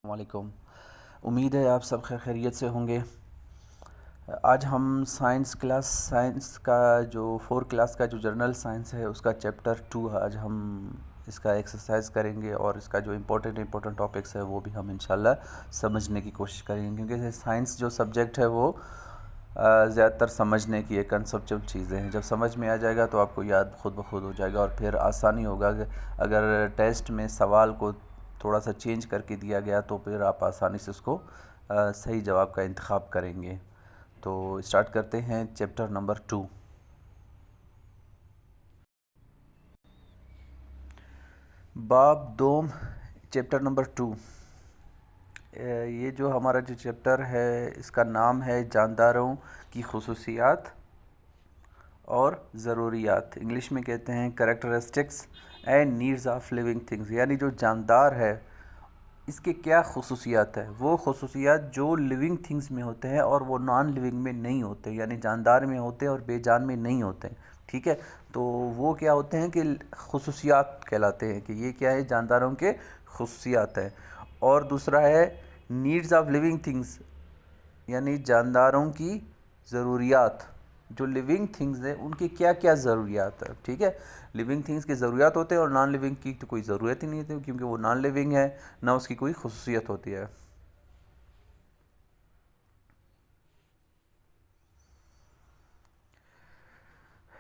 वालेकुम। उम्मीद है आप सब खैरियत से होंगे। आज हम साइंस का जो 4 क्लास का जो जर्नल साइंस है उसका चैप्टर 2 आज हम इसका एक्सरसाइज करेंगे और इसका जो इम्पोर्टेंट टॉपिक्स है वो भी हम इंशाल्लाह समझने की कोशिश करेंगे, क्योंकि साइंस जो सब्जेक्ट है वो ज़्यादातर समझने की एक कंसेप्चुअल चीज़ें हैं। जब समझ में आ जाएगा तो आपको याद खुद ब खुद हो जाएगा और फिर आसानी होगा। अगर टेस्ट में सवाल को थोड़ा सा चेंज करके दिया गया तो फिर आप आसानी से उसको सही जवाब का इंतखाब करेंगे। तो स्टार्ट करते हैं चैप्टर नंबर 2। बाब दोम चैप्टर नंबर 2। ये जो हमारा जो चैप्टर है इसका नाम है जानदारों की खुसूसियात और ज़रूरियात। इंग्लिश में कहते हैं characteristics and needs of living things. यानी जो जानदार है इसके क्या खुसूसियात है, वो खुसूसियात जो लिविंग थिंग्स में होते हैं और वो नॉन लिविंग में नहीं होते, यानी जानदार में होते हैं और बेजान में नहीं होते। ठीक है, तो वो क्या होते हैं कि खुसूसियात कहलाते हैं, कि ये क्या है, जानदारों के खुसूसियात है। और दूसरा है नीड्स ऑफ लिविंग थिंग्स, यानी जानदारों की ज़रूरियात। जो लिविंग थिंग्स हैं उनकी क्या क्या ज़रूरियात है। ठीक है, लिविंग थिंग्स की ज़रूरियात होते हैं और नॉन लिविंग की तो कोई ज़रूरत ही नहीं होती, क्योंकि वो नॉन लिविंग है, ना उसकी कोई खुसूसियत होती है।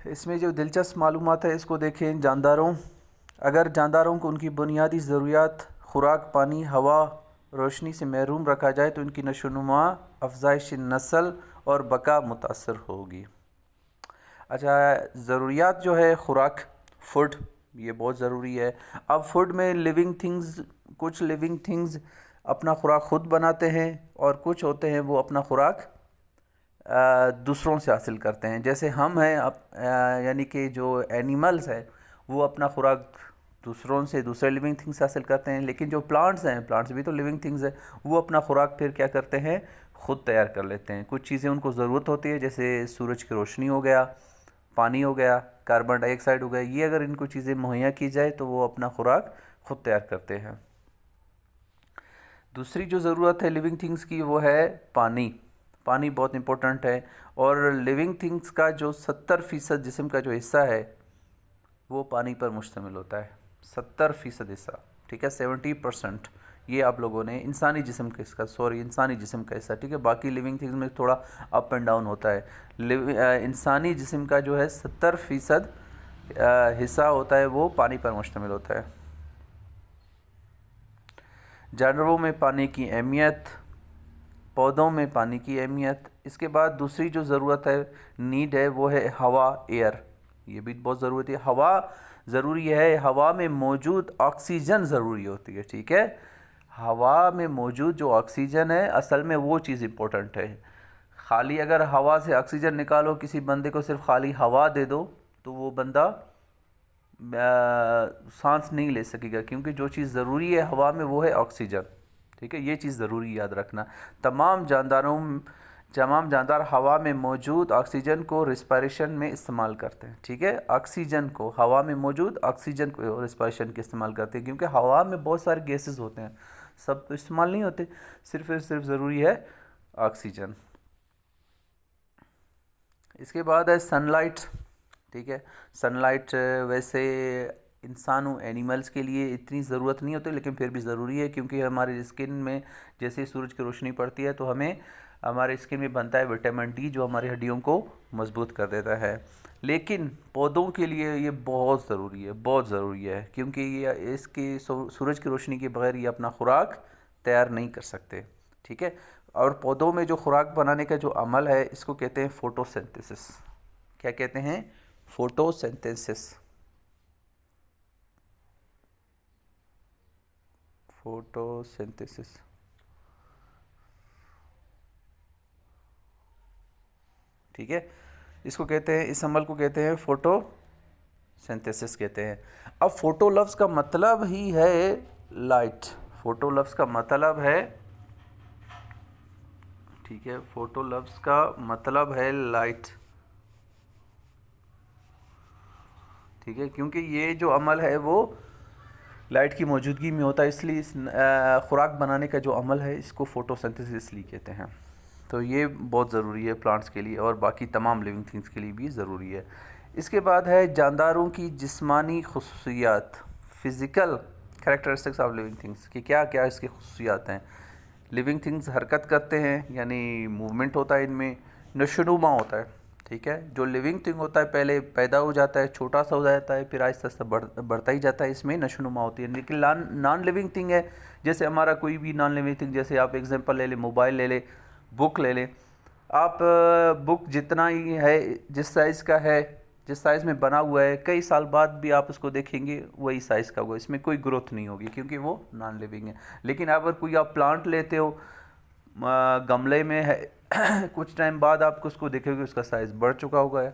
इसमें जो दिलचस्प मालूमात है इसको देखें। जानदारों, अगर जानदारों को उनकी बुनियादी ज़रूरियात खुराक, पानी, हवा, रोशनी से महरूम रखा जाए तो इनकी नशोनुमा, अफजाइश नस्ल और बका मुतासर होगी। अच्छा, ज़रूरियात जो है खुराक, फूड, ये बहुत ज़रूरी है। अब फूड में लिविंग थिंग्स, कुछ लिविंग थिंग्स अपना खुराक ख़ुद बनाते हैं और कुछ होते हैं वो अपना खुराक दूसरों से हासिल करते हैं। जैसे हम हैं, यानी कि जो एनिमल्स हैं वो अपना खुराक दूसरों से, दूसरे लिविंग थिंग्स से हासिल करते हैं। लेकिन जो प्लांट्स हैं, प्लांट्स भी तो लिविंग थिंग्स हैं, वो अपना खुराक फिर क्या करते हैं, ख़ुद तैयार कर लेते हैं। कुछ चीज़ें उनको ज़रूरत होती है, जैसे सूरज की रोशनी हो गया, पानी हो गया, कार्बन डाइऑक्साइड हो गया। ये अगर इनको चीज़ें मुहैया की जाए तो वो अपना खुराक ख़ुद तैयार करते हैं। दूसरी जो ज़रूरत है लिविंग थिंग्स की वो है पानी। पानी बहुत इम्पोर्टेंट है, और लिविंग थिंग्स का जो 70% जिस्म का जो हिस्सा है वो पानी पर मुश्तमिल होता है। 70% हिस्सा, ठीक है, 70%। ये आप लोगों ने इंसानी जिस्म का इसका, इंसानी जिस्म का हिस्सा, ठीक है। बाकी लिविंग थिंग्स में थोड़ा अप एंड डाउन होता है। इंसानी जिस्म का जो है 70% हिस्सा होता है वो पानी पर मुश्तमिल होता है। जानवरों में पानी की अहमियत, पौधों में पानी की अहमियत। इसके बाद दूसरी जो ज़रूरत है, नीड है, वो है हवा, एयर। ये भी बहुत ज़रूरत है। हवा ज़रूरी है, हवा में मौजूद ऑक्सीजन ज़रूरी होती है। ठीक है, हवा में मौजूद जो ऑक्सीजन है असल में वो चीज़ इम्पोर्टेंट है। खाली अगर हवा से ऑक्सीजन निकालो, किसी बंदे को सिर्फ खाली हवा दे दो तो वो बंदा सांस नहीं ले सकेगा, क्योंकि जो चीज़ ज़रूरी है हवा में वो है ऑक्सीजन। ठीक है, ये चीज़ ज़रूरी याद रखना। तमाम जानदार हवा में मौजूद ऑक्सीजन को रिस्पायरेशन में इस्तेमाल करते हैं। ठीक है, ऑक्सीजन को, हवा में मौजूद ऑक्सीजन को रिस्पायरेशन के इस्तेमाल करते हैं, क्योंकि हवा में बहुत सारे गैसेस होते हैं, सब तो इस्तेमाल नहीं होते, सिर्फ ज़रूरी है ऑक्सीजन। इसके बाद है सनलाइट। ठीक है, सनलाइट वैसे इंसानों, एनिमल्स के लिए इतनी ज़रूरत नहीं होती, लेकिन फिर भी ज़रूरी है, क्योंकि हमारे स्किन में जैसे सूरज की रोशनी पड़ती है तो हमें हमारे स्किन में बनता है विटामिन डी, जो हमारी हड्डियों को मजबूत कर देता है। लेकिन पौधों के लिए ये बहुत ज़रूरी है, बहुत ज़रूरी है, क्योंकि ये इसकी सूरज की रोशनी के बगैर ये अपना खुराक तैयार नहीं कर सकते। ठीक है, और पौधों में जो खुराक बनाने का जो अमल है इसको कहते हैं फोटोसिंथेसिस। क्या कहते हैं? फोटोसिंथेसिस। फोटोसिंथेसिस, ठीक है, इसको कहते हैं, इस अमल को कहते हैं फोटोसिंथेसिस कहते हैं। अब फोटो लफ्ज़ का मतलब ही है लाइट। फोटो लफ्ज़ का मतलब है, ठीक है, फोटो लफ्ज़ का मतलब है लाइट। ठीक है, क्योंकि ये जो अमल है वो लाइट की मौजूदगी में होता है, इसलिए इस खुराक बनाने का जो अमल है इसको फोटोसिंथेसिस इसलिए कहते हैं। तो ये बहुत ज़रूरी है प्लांट्स के लिए और बाकी तमाम लिविंग थिंग्स के लिए भी ज़रूरी है। इसके बाद है जानदारों की जिस्मानी खसूसियात, physical characteristics of living things, कि क्या क्या इसकी खसूसियात हैं। लिविंग थिंग्स हरकत करते हैं यानी मूवमेंट होता है, इनमें नशोनुमा होता है, ठीक है। जो लिविंग थिंग होता है पहले पैदा हो जाता है, छोटा सा हो जाता है, फिर आहिस्ता आहिस्ता बढ़ता ही जाता है, इसमें नशोनुमा होती है। लेकिन नॉन लिविंग थिंग है, जैसे हमारा कोई भी नॉन लिविंग थिंग, जैसे आप एग्जांपल ले लें, मोबाइल ले लें, बुक ले लें आप। बुक जितना ही है, जिस साइज़ का है, जिस साइज़ में बना हुआ है, कई साल बाद भी आप उसको देखेंगे वही साइज़ का होगा, इसमें कोई ग्रोथ नहीं होगी क्योंकि वो नॉन लिविंग है। लेकिन अगर कोई आप प्लांट लेते हो गमले में है कुछ टाइम बाद आप उसको देखेंगे उसका साइज़ बढ़ चुका होगा है,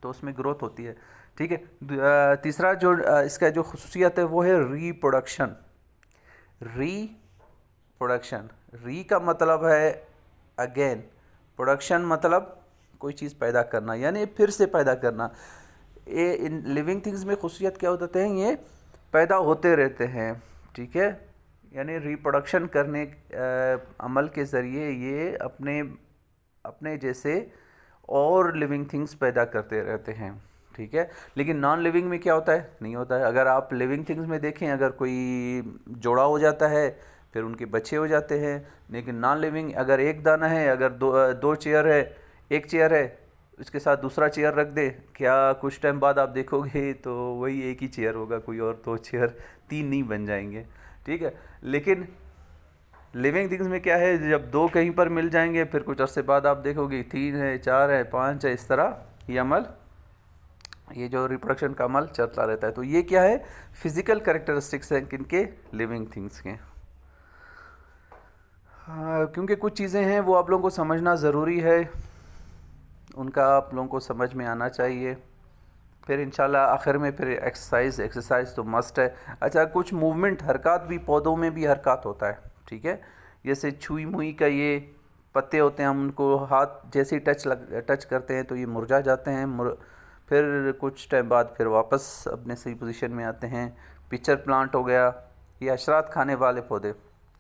तो उसमें ग्रोथ होती है, ठीक है। तीसरा जो इसका जो खसूसियत है वो है रीप्रोडक्शन। रीप्रोडक्शन, री का मतलब है अगेन, प्रोडक्शन मतलब कोई चीज़ पैदा करना, यानी फिर से पैदा करना। ये इन लिविंग थिंग्स में खसूसियत क्या होते हैं, ये पैदा होते रहते हैं, ठीक है। यानी रिप्रोडक्शन करने अमल के ज़रिए ये अपने जैसे और लिविंग थिंग्स पैदा करते रहते हैं, ठीक है। लेकिन नॉन लिविंग में क्या होता है, नहीं होता है। अगर आप लिविंग थिंग्स में देखें, अगर कोई जोड़ा हो जाता है फिर उनके बच्चे हो जाते हैं। लेकिन नॉन लिविंग, अगर एक दाना है, अगर दो चेयर है, एक चेयर है उसके साथ दूसरा चेयर रख दे, क्या कुछ टाइम बाद आप देखोगे तो वही एक ही चेयर होगा, कोई और दो चेयर तीन नहीं बन जाएंगे, ठीक है। लेकिन लिविंग थिंग्स में क्या है, जब दो कहीं पर मिल जाएंगे फिर कुछ अरसे बाद आप देखोगे तीन है, चार है, पांच है, इस तरह ये अमल, ये जो रिप्रोडक्शन का अमल चलता रहता है। तो ये क्या है, फिजिकल कैरेक्टरिस्टिक्स हैं किनके, लिविंग थिंग्स के। क्योंकि कुछ चीज़ें हैं वो आप लोगों को समझना ज़रूरी है, उनका आप लोगों को समझ में आना चाहिए। फिर इंशाल्लाह आखिर में फिर एक्सरसाइज तो मस्ट है। अच्छा, कुछ मूवमेंट, हरकत भी, पौधों में भी हरकत होता है, ठीक है। जैसे छुई मुई का ये पत्ते होते हैं, हम उनको हाथ जैसे ही टच करते हैं तो ये मुरझा जाते हैं, फिर कुछ टाइम बाद फिर वापस अपने सही पोजीशन में आते हैं। पिक्चर प्लांट हो गया, ये हशरात खाने वाले पौधे,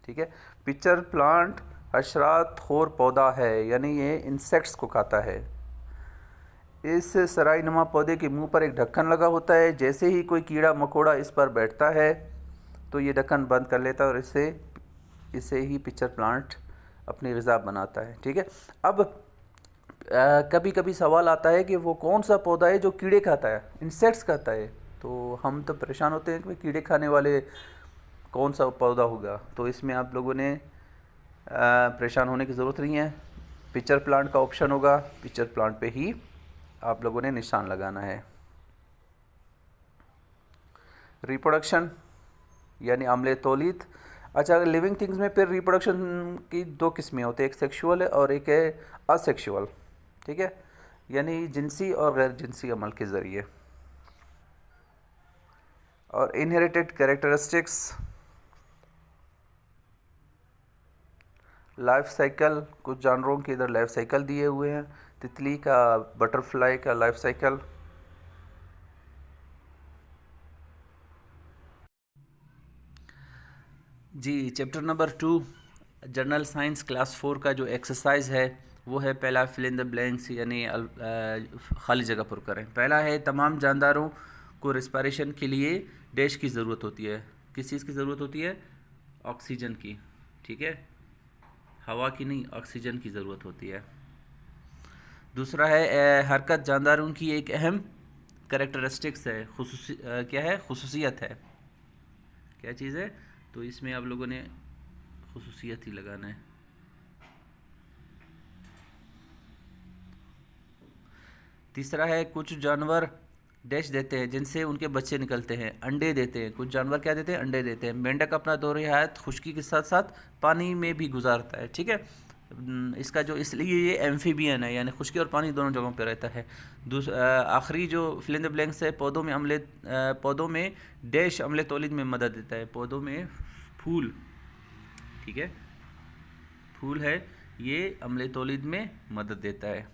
ठीक है। पिक्चर प्लांट हशरात खोर पौधा है, यानी ये इंसेक्ट्स को खाता है। इस सराई नुमा पौधे के मुंह पर एक ढक्कन लगा होता है, जैसे ही कोई कीड़ा मकोड़ा इस पर बैठता है तो ये ढक्कन बंद कर लेता है और इसे ही पिक्चर प्लांट अपनी ग़िज़ा बनाता है, ठीक है। अब कभी कभी सवाल आता है कि वो कौन सा पौधा है जो कीड़े खाता है, इंसेक्ट्स खाता है। तो हम तो परेशान होते हैं कि कीड़े खाने वाले कौन सा पौधा होगा। तो इसमें आप लोगों ने परेशान होने की ज़रूरत नहीं है, पिक्चर प्लांट का ऑप्शन होगा, पिक्चर प्लांट पे ही आप लोगों ने निशान लगाना है। रिप्रोडक्शन यानी अमले तौलीद। अच्छा, लिविंग थिंग्स में फिर रिप्रोडक्शन की दो किस्में होती हैं, एक सेक्सुअल है और एक है असेक्सुअल, ठीक है, यानी जिनसी और गैर जिनसी अमल के ज़रिए। और इनहेरिटेड कैरेक्टरिस्टिक्स, लाइफ साइकिल, कुछ जानवरों के इधर लाइफ साइकिल दिए हुए हैं, तितली का, बटरफ्लाई का लाइफ साइकिल। जी, chapter number 2 general science class 4 का जो एक्सरसाइज है वो है पहला फिल इन द ब्लैंक्स, यानी खाली जगह पुर करें। पहला है तमाम जानदारों को रिस्पायरेशन के लिए डैश की ज़रूरत होती है। किस चीज़ की ज़रूरत होती है, ऑक्सीजन की, ठीक है, हवा की नहीं, ऑक्सीजन की ज़रूरत होती है। दूसरा है हरकत जानदारों की एक अहम कैरेक्टरिस्टिक्स है, क्या है, खुसूसियत है। क्या चीज़ है, तो इसमें आप लोगों ने खुसूसियत ही लगाना है। तीसरा है कुछ जानवर डैश देते हैं जिनसे उनके बच्चे निकलते हैं, अंडे देते हैं। कुछ जानवर क्या देते हैं, अंडे देते हैं। मेंढक अपना दौर हयात खुश्की के साथ साथ पानी में भी गुजारता है, ठीक है। इसका जो, इसलिए ये एम्फीबियन है, यानी खुश्की और पानी दोनों जगहों पे रहता है। आखिरी जो फिल इन द ब्लैंक्स है, पौधों में डैश अमले तौलीद में मदद देता है। पौधों में फूल, ठीक है, फूल है, ये अमले तौलीद में मदद देता है।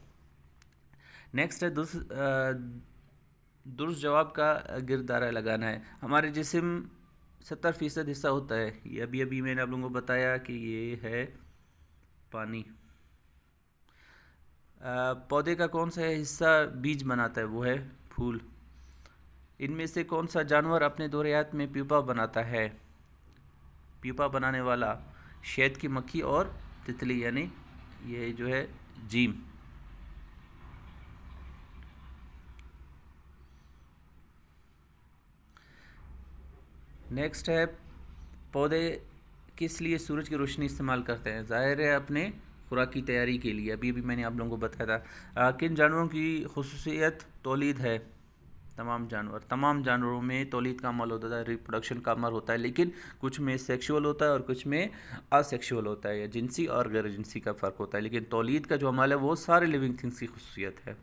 नेक्स्ट है दुरुस्त जवाब का गिरदारा लगाना है। हमारे जिस्म 70% हिस्सा होता है, ये अभी अभी मैंने आप लोगों को बताया कि ये है पानी। पौधे का कौन सा हिस्सा बीज बनाता है? वो है फूल। इनमें से कौन सा जानवर अपने दौरे हयात में प्यूपा बनाता है? प्यूपा बनाने वाला शहद की मक्खी और तितली, यानी ये जो है जीम। नेक्स्ट है, पौधे किस लिए सूरज की रोशनी इस्तेमाल करते हैं? ज़ाहिर है अपने खुराक की तैयारी के लिए। अभी अभी मैंने आप लोगों को बताया था। किन जानवरों की खुसूसियत तौलीद है? तमाम जानवरों में तौलीद का अमल होता है, रिप्रोडक्शन का अमल होता है, लेकिन कुछ में सेक्सुअल होता है और कुछ में असेक्सुअल होता है, या जिनसी और गैर जिनसी का फ़र्क होता है। लेकिन तौलीद का जो अमल है वो सारे लिविंग थिंग्स की खुसूसियत है।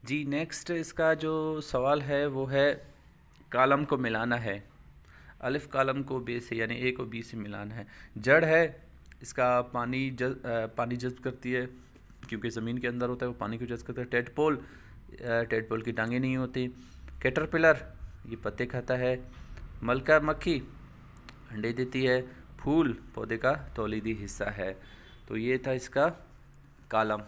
जी, नेक्स्ट इसका जो सवाल है वो है, कालम को मिलाना है। अलिफ कालम को बे से, यानी ए को बी से मिलाना है। जड़ है, इसका पानी जज्ब करती है, क्योंकि ज़मीन के अंदर होता है, वो पानी को जज्ब करता है। टेडपोल की टांगें नहीं होती। कैटरपिलर, ये पत्ते खाता है। मलका मक्खी अंडे देती है। फूल पौधे का तौलीदी हिस्सा है। तो ये था इसका कालम।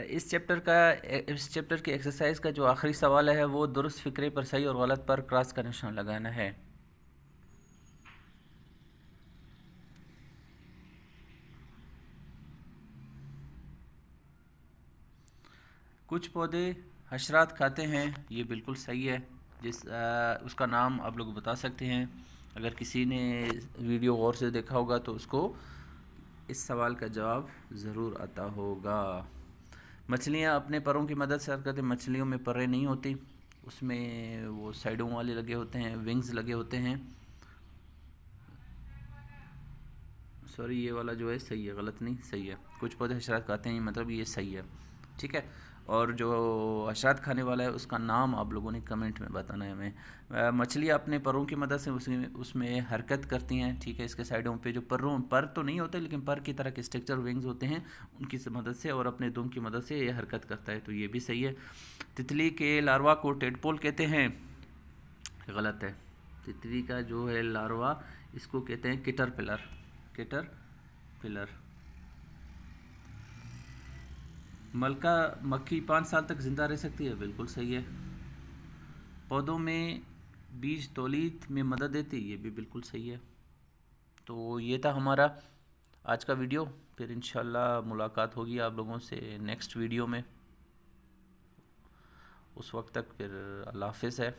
इस चैप्टर के एक्सरसाइज का जो आखिरी सवाल है वो दुरुस्त फ़िक्रे पर सही और गलत पर क्रॉस का निशान लगाना है। कुछ पौधे हशरात खाते हैं, ये बिल्कुल सही है। उसका नाम आप लोग बता सकते हैं। अगर किसी ने वीडियो गौर से देखा होगा तो उसको इस सवाल का जवाब ज़रूर आता होगा। मछलियाँ अपने परों की मदद से हरकत करती हैं। मछलियों में परें नहीं होती, उसमें वो साइडों वाले लगे होते हैं, विंग्स लगे होते हैं। सॉरी, ये वाला जो है सही है, गलत नहीं, सही है। कुछ पौधे हशरात खाते हैं, मतलब ये सही है, ठीक है। और जो हशरात खाने वाला है उसका नाम आप लोगों ने कमेंट में बताना है हमें। मछलियाँ अपने परों की मदद से उसमें हरकत करती हैं, ठीक है। इसके साइडों पे जो पर तो नहीं होते, लेकिन पर की तरह के स्ट्रक्चर विंग्स होते हैं, उनकी मदद से और अपने दुम की मदद से ये हरकत करता है, तो ये भी सही है। तितली के लार्वा को टेडपोल कहते हैं, गलत है। तितली का जो है लार्वा, इसको कहते हैं कैटरपिलर। मलका मक्खी 5 साल तक ज़िंदा रह सकती है, बिल्कुल सही है। पौधों में बीज तौलीद में मदद देती है, ये भी बिल्कुल सही है। तो ये था हमारा आज का वीडियो। फिर इंशाल्लाह मुलाकात होगी आप लोगों से नेक्स्ट वीडियो में। उस वक्त तक फिर अल्लाह हाफ़िज़ है।